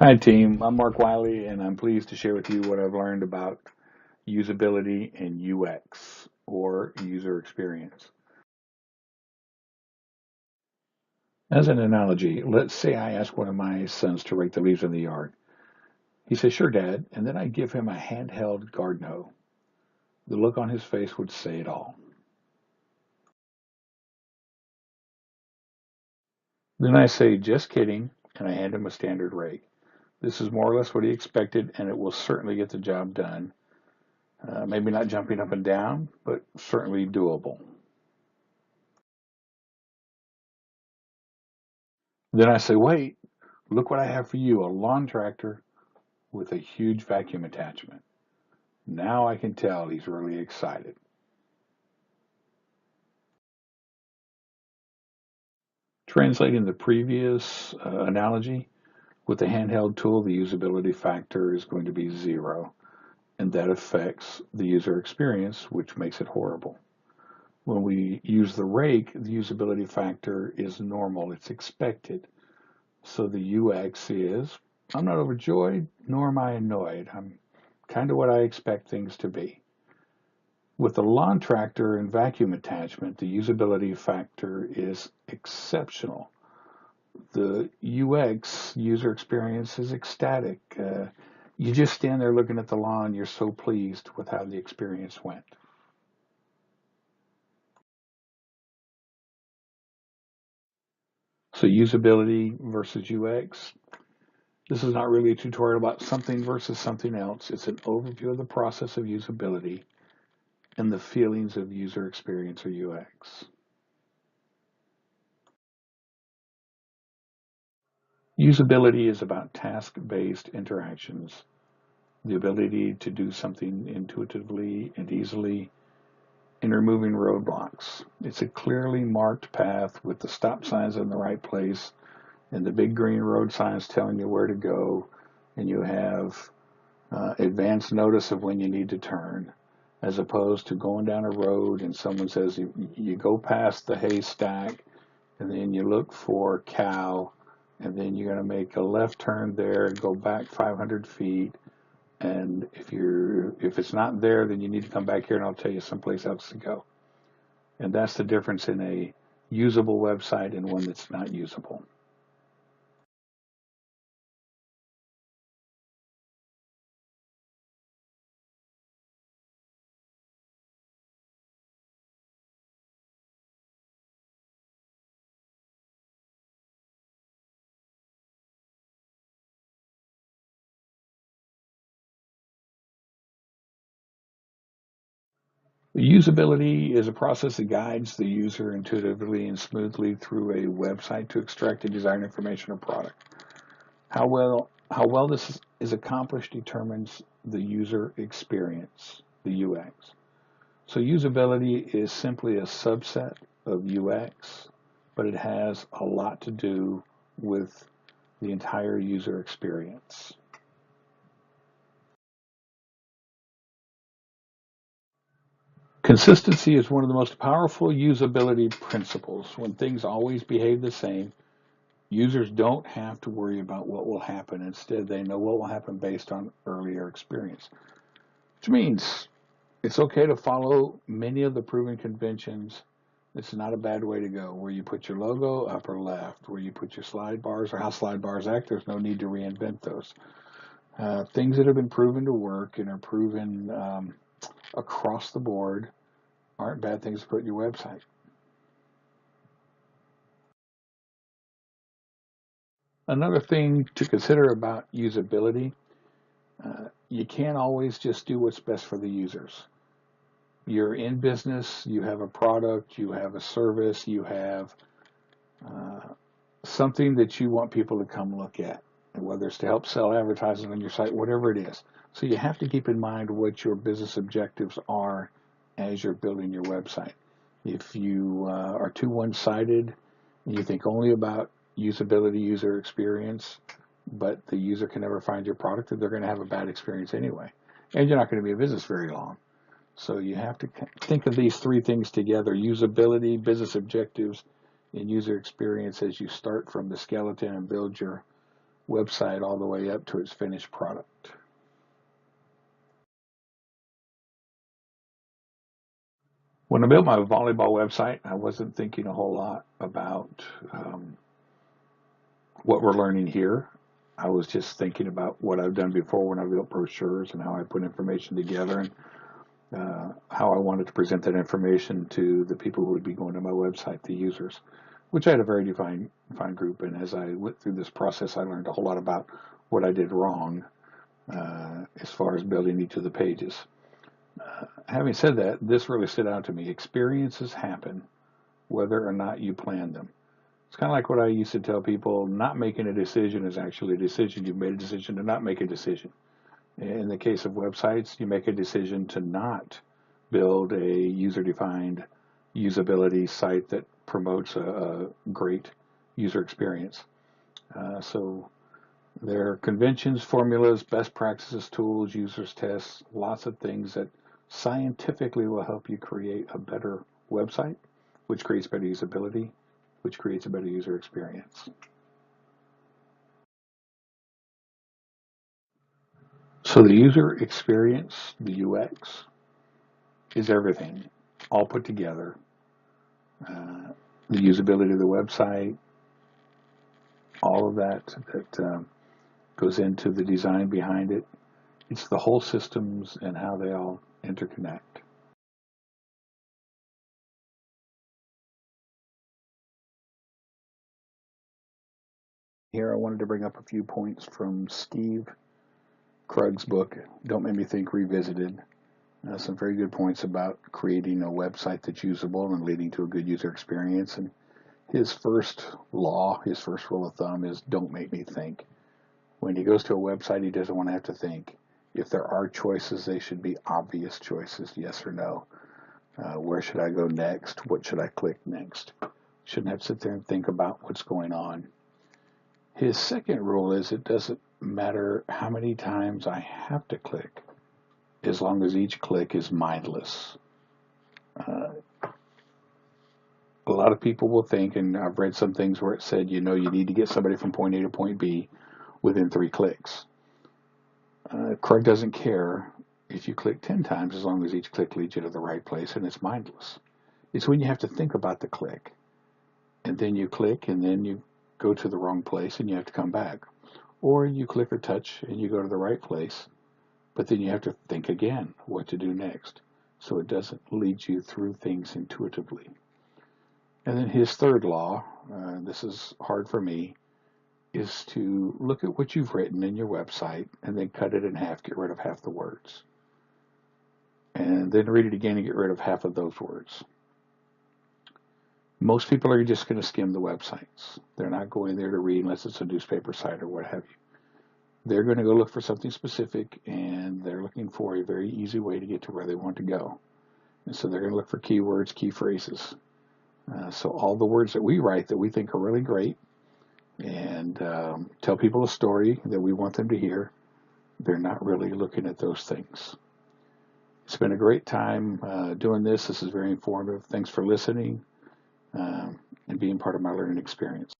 Hi, team. I'm Mark Wiley, and I'm pleased to share with you what I've learned about usability and UX, or user experience. As an analogy, let's say I ask one of my sons to rake the leaves in the yard. He says, "Sure, Dad," and then I give him a handheld garden hoe. The look on his face would say it all. Then I say, "Just kidding," and I hand him a standard rake. This is more or less what he expected, and it will certainly get the job done. Maybe not jumping up and down, but certainly doable. Then I say, "Wait, look what I have for you, a lawn tractor with a huge vacuum attachment." Now I can tell he's really excited. Translating the previous analogy, with the handheld tool, the usability factor is going to be 0, and that affects the user experience, which makes it horrible. When we use the rake, the usability factor is normal, it's expected. So the UX is, I'm not overjoyed, nor am I annoyed. I'm kind of what I expect things to be. With the lawn tractor and vacuum attachment, the usability factor is exceptional. The UX, user experience, is ecstatic. You just stand there looking at the lawn, you're so pleased with how the experience went. So usability versus UX. This is not really a tutorial about something versus something else. It's an overview of the process of usability and the feelings of user experience or UX. Usability is about task-based interactions, the ability to do something intuitively and easily, and removing roadblocks. It's a clearly marked path with the stop signs in the right place and the big green road signs telling you where to go, and you have advance notice of when you need to turn, as opposed to going down a road and someone says you go past the haystack and then you look for cow, and then you're going to make a left turn there and go back 500 feet. And if it's not there, then you need to come back here and I'll tell you someplace else to go. And that's the difference in a usable website and one that's not usable. Usability is a process that guides the user intuitively and smoothly through a website to extract the desired information or product. How well this is accomplished determines the user experience, the UX. So usability is simply a subset of UX, but it has a lot to do with the entire user experience. Consistency is one of the most powerful usability principles. When things always behave the same, users don't have to worry about what will happen. Instead, they know what will happen based on earlier experience, which means it's okay to follow many of the proven conventions. It's not a bad way to go. Where you put your logo, upper left. Where you put your slide bars or how slide bars act, there's no need to reinvent those. Things that have been proven to work and are proven across the board aren't bad things to put in your website. Another thing to consider about usability, you can't always just do what's best for the users. You're in business, you have a product, you have a service, you have something that you want people to come look at, and whether it's to help sell advertising on your site, whatever it is. So you have to keep in mind what your business objectives are as you're building your website. If you are too one-sided and you think only about usability, user experience, but the user can never find your product, then they're going to have a bad experience anyway. And you're not going to be in business very long. So you have to think of these three things together: usability, business objectives, and user experience as you start from the skeleton and build your website all the way up to its finished product. When I built my volleyball website, I wasn't thinking a whole lot about what we're learning here. I was just thinking about what I've done before when I built brochures and how I put information together and how I wanted to present that information to the people who would be going to my website, the users, which I had a very defined group. And as I went through this process, I learned a whole lot about what I did wrong as far as building each of the pages. Having said that, this really stood out to me. Experiences happen whether or not you plan them. It's kind of like what I used to tell people, not making a decision is actually a decision. You've made a decision to not make a decision. In the case of websites, you make a decision to not build a user-defined usability site that promotes a great user experience. So there are conventions, formulas, best practices, tools, users tests, lots of things that scientifically will help you create a better website, which creates better usability, which creates a better user experience. So the user experience, the UX, is everything, all put together. The usability of the website, all of that goes into the design behind it. It's the whole systems and how they all interconnect. Here I wanted to bring up a few points from Steve Krug's book, Don't Make Me Think Revisited. Some very good points about creating a website that's usable and leading to a good user experience. And his first law, his first rule of thumb is don't make me think. When he goes to a website, he doesn't want to have to think. If there are choices, they should be obvious choices, yes or no. Where should I go next? What should I click next? Shouldn't have to sit there and think about what's going on. His second rule is it doesn't matter how many times I have to click, as long as each click is mindless. A lot of people will think, and I've read some things where it said, you need to get somebody from point A to point B within 3 clicks. Krug doesn't care if you click 10 times as long as each click leads you to the right place and it's mindless. It's when you have to think about the click, and then you click, and then you go to the wrong place and you have to come back. Or you click or touch and you go to the right place, but then you have to think again what to do next. So it doesn't lead you through things intuitively. And then his third law, this is hard for me, is to look at what you've written in your website and then cut it in half, get rid of half the words. And then read it again and get rid of half of those words. Most people are just going to skim the websites. They're not going there to read unless it's a newspaper site or what have you. They're going to go look for something specific, and they're looking for a very easy way to get to where they want to go. And so they're going to look for keywords, key phrases. So all the words that we write that we think are really great and tell people a story that we want them to hear, they're not really looking at those things. It's been a great time doing this. This is very informative. Thanks for listening and being part of my learning experience.